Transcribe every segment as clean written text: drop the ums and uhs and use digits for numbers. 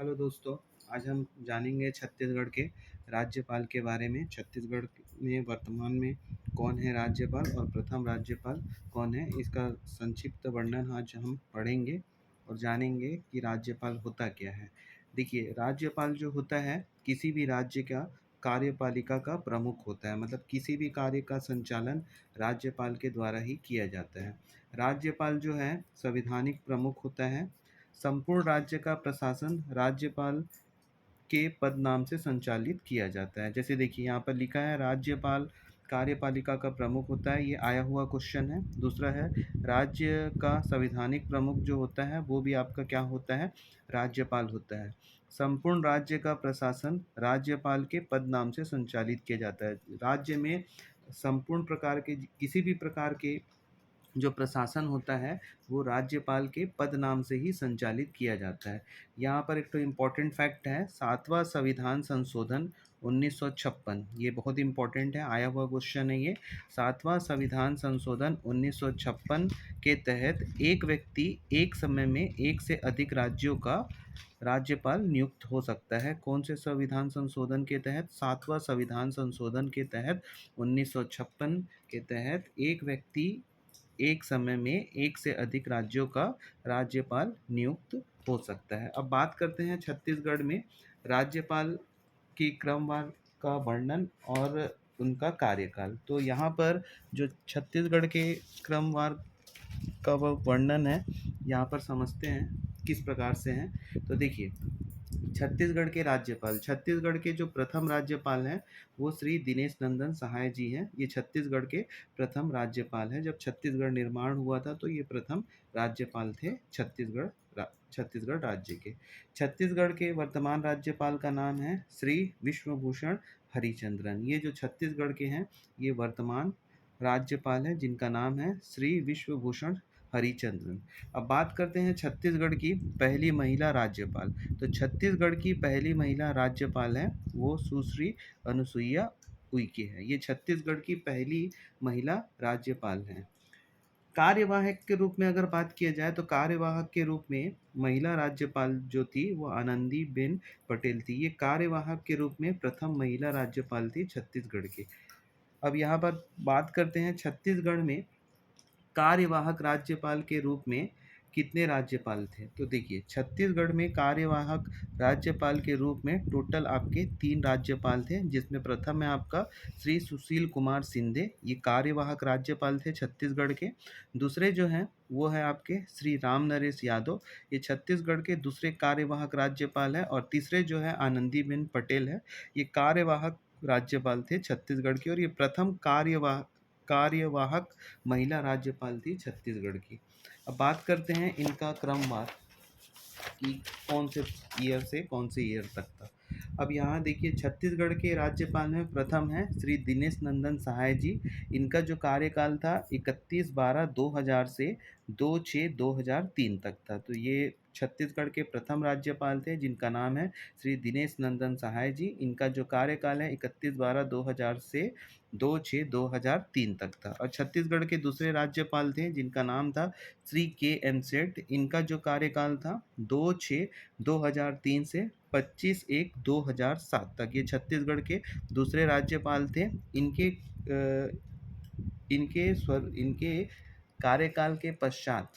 Hello दोस्तों। आज हम जानेंगे छत्तीसगढ़ के राज्यपाल के बारे में। छत्तीसगढ़ में वर्तमान में कौन है राज्यपाल और प्रथम राज्यपाल कौन है, इसका संक्षिप्त वर्णन आज हम पढ़ेंगे और जानेंगे कि राज्यपाल होता क्या है। देखिए, राज्यपाल जो होता है किसी भी राज्य का कार्यपालिका का प्रमुख होता है, मतलब किसी भी कार्य का संचालन राज्यपाल के द्वारा ही किया जाता है। राज्यपाल जो है संवैधानिक प्रमुख होता है। संपूर्ण राज्य का प्रशासन राज्यपाल के पद नाम से संचालित किया जाता है। जैसे देखिए यहाँ पर लिखा है राज्यपाल कार्यपालिका का प्रमुख होता है, ये आया हुआ क्वेश्चन है। दूसरा है राज्य का संवैधानिक प्रमुख जो होता है वो भी आपका क्या होता है, राज्यपाल होता है। संपूर्ण राज्य का प्रशासन राज्यपाल के पद नाम से संचालित किया जाता है। राज्य में संपूर्ण प्रकार के किसी भी प्रकार के जो प्रशासन होता है वो राज्यपाल के पद नाम से ही संचालित किया जाता है। यहाँ पर एक तो इम्पोर्टेंट फैक्ट है, सातवां संविधान संशोधन 1956, ये बहुत इम्पोर्टेंट है, आया हुआ क्वेश्चन है ये। सातवां संविधान संशोधन 1956 के तहत एक व्यक्ति एक समय में एक से अधिक राज्यों का राज्यपाल नियुक्त हो सकता है। कौन से संविधान संशोधन के तहत? सातवां संविधान संशोधन के तहत 1956 के तहत एक व्यक्ति एक समय में एक से अधिक राज्यों का राज्यपाल नियुक्त हो सकता है। अब बात करते हैं छत्तीसगढ़ में राज्यपाल की क्रमवार का वर्णन और उनका कार्यकाल। तो यहाँ पर जो छत्तीसगढ़ के क्रमवार का वो वर्णन है, यहाँ पर समझते हैं किस प्रकार से हैं। तो देखिए, छत्तीसगढ़ के राज्यपाल, छत्तीसगढ़ के जो प्रथम राज्यपाल हैं वो श्री दिनेश नंदन सहाय जी हैं। ये छत्तीसगढ़ के प्रथम राज्यपाल हैं। जब छत्तीसगढ़ निर्माण हुआ था तो ये प्रथम राज्यपाल थे छत्तीसगढ़ राज्य के। छत्तीसगढ़ के वर्तमान राज्यपाल का नाम है श्री विश्वभूषण हरिचंद्रन। ये जो छत्तीसगढ़ के हैं ये वर्तमान राज्यपाल हैं जिनका नाम है श्री विश्वभूषण हरिचंद्रन। अब बात करते हैं छत्तीसगढ़ की पहली महिला राज्यपाल। तो छत्तीसगढ़ की पहली महिला राज्यपाल है वो सुश्री अनुसुईया उइके है। ये छत्तीसगढ़ की पहली महिला राज्यपाल हैं। कार्यवाहक के रूप में अगर बात किया जाए तो कार्यवाहक के रूप में महिला राज्यपाल जो थी वो आनंदीबेन पटेल थी। ये कार्यवाहक के रूप में प्रथम महिला राज्यपाल थी छत्तीसगढ़ की। अब यहाँ पर बात करते हैं छत्तीसगढ़ में कार्यवाहक राज्यपाल के रूप में कितने राज्यपाल थे। तो देखिए, छत्तीसगढ़ में कार्यवाहक राज्यपाल के रूप में टोटल आपके 3 राज्यपाल थे, जिसमें प्रथम है आपका श्री सुशील कुमार शिंदे, ये कार्यवाहक राज्यपाल थे छत्तीसगढ़ के। दूसरे जो हैं वो है आपके श्री राम नरेश यादव, ये छत्तीसगढ़ के दूसरे कार्यवाहक राज्यपाल है। और तीसरे जो है आनंदीबेन पटेल है, ये कार्यवाहक राज्यपाल थे छत्तीसगढ़ के, और ये प्रथम कार्यवाहक महिला राज्यपाल थी छत्तीसगढ़ की। अब बात करते हैं इनका क्रमवार कि कौन से ईयर से कौन से ईयर तक था। अब यहाँ देखिए, छत्तीसगढ़ के राज्यपाल में प्रथम है श्री दिनेश नंदन सहाय जी। इनका जो कार्यकाल था 31/12/2000 से 2/6/2003 तक था। तो ये छत्तीसगढ़ के प्रथम राज्यपाल थे जिनका नाम है श्री दिनेश नंदन सहाय जी। इनका जो कार्यकाल है 31/12/2000 से 2/6/2003 तक था। और छत्तीसगढ़ के दूसरे राज्यपाल थे जिनका नाम था श्री के.एम. सेठ। इनका जो कार्यकाल था 2/6/2003 से 25/1/2007 तक। ये छत्तीसगढ़ के दूसरे राज्यपाल थे। इनके कार्यकाल के पश्चात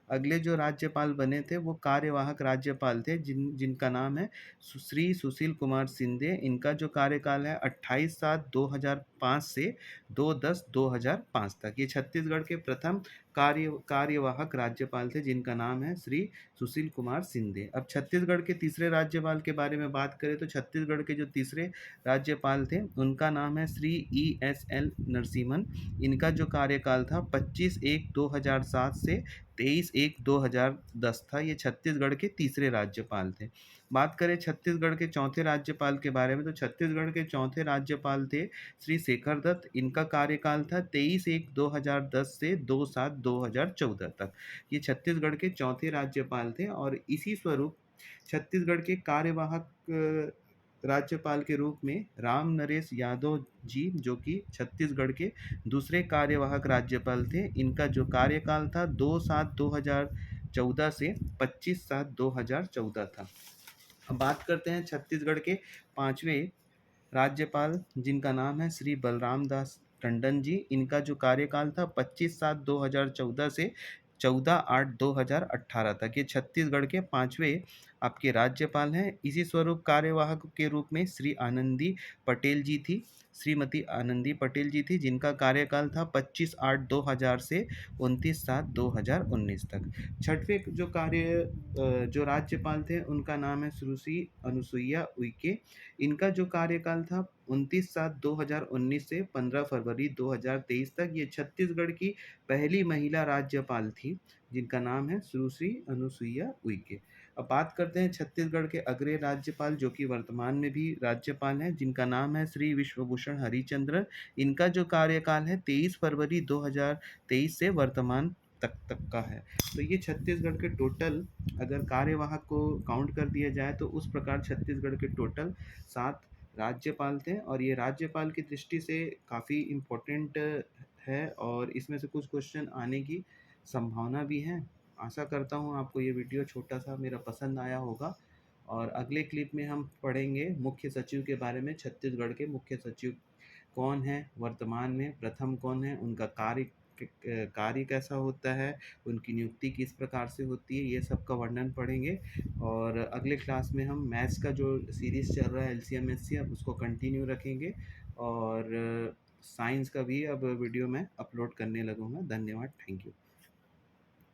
अगले जो राज्यपाल बने थे वो कार्यवाहक राज्यपाल थे जिनका नाम है श्री सुशील कुमार शिंदे। इनका जो कार्यकाल है 28/7/2005 से 2/10/2005 तक। ये छत्तीसगढ़ के प्रथम कार्यवाहक राज्यपाल थे जिनका नाम है श्री सुशील कुमार शिंदे। अब छत्तीसगढ़ के तीसरे राज्यपाल के बारे में बात करें तो छत्तीसगढ़ के जो तीसरे राज्यपाल थे उनका नाम है श्री E.S.L. नरसिम्हन। इनका जो कार्यकाल था 25/1/2007 से 23/1/2010 था। ये छत्तीसगढ़ के तीसरे राज्यपाल थे। बात करें छत्तीसगढ़ के चौथे राज्यपाल के बारे में तो छत्तीसगढ़ के चौथे राज्यपाल थे श्री शेखर दत्त। इनका कार्यकाल था 23/1/2010 से 2/7/2014 तक। ये छत्तीसगढ़ के चौथे राज्यपाल थे। और इसी स्वरूप छत्तीसगढ़ के कार्यवाहक राज्यपाल के रूप में राम नरेश यादव जी, जो कि छत्तीसगढ़ के दूसरे कार्यवाहक राज्यपाल थे, इनका जो कार्यकाल था 2/7/2014 से 25/7/2014 था। अब बात करते हैं छत्तीसगढ़ के पांचवें राज्यपाल, जिनका नाम है श्री बलराम दास टंडन जी। इनका जो कार्यकाल था 25/7/2014 से 14/8/2018 तक। ये छत्तीसगढ़ के पांचवें आपके राज्यपाल हैं। इसी स्वरूप कार्यवाहक के रूप में श्रीमती आनंदी पटेल जी थी, जिनका कार्यकाल था 25/8/2000 से 29/7/2019 तक। छठवें जो राज्यपाल थे उनका नाम है सुश्री अनुसुईया उइके। इनका जो कार्यकाल था 29/7/2019 से 15 फरवरी 2023 तक। ये छत्तीसगढ़ की पहली महिला राज्यपाल थी, जिनका नाम है सुश्री अनुसुईया उइके। अब बात करते हैं छत्तीसगढ़ के अगले राज्यपाल, जो कि वर्तमान में भी राज्यपाल हैं, जिनका नाम है श्री विश्वभूषण हरिचंद्रन। इनका जो कार्यकाल है 23 फरवरी 2023 से वर्तमान तक का है। तो ये छत्तीसगढ़ के टोटल, अगर कार्यवाहक को काउंट कर दिया जाए तो उस प्रकार छत्तीसगढ़ के टोटल 7 राज्यपाल थे। और ये राज्यपाल की दृष्टि से काफ़ी इम्पोर्टेंट है, और इसमें से कुछ क्वेश्चन आने की संभावना भी है। आशा करता हूँ आपको ये वीडियो छोटा सा मेरा पसंद आया होगा। और अगले क्लिप में हम पढ़ेंगे मुख्य सचिव के बारे में। छत्तीसगढ़ के मुख्य सचिव कौन है वर्तमान में, प्रथम कौन है, उनका कार्य कैसा होता है, उनकी नियुक्ति किस प्रकार से होती है, ये सब का वर्णन पढ़ेंगे। और अगले क्लास में हम मैथ्स का जो सीरीज़ चल रहा है एलसीएम एचसीएफ, उसको कंटिन्यू रखेंगे। और साइंस का भी अब वीडियो मैं अपलोड करने लगूंगा। धन्यवाद, थैंक यू।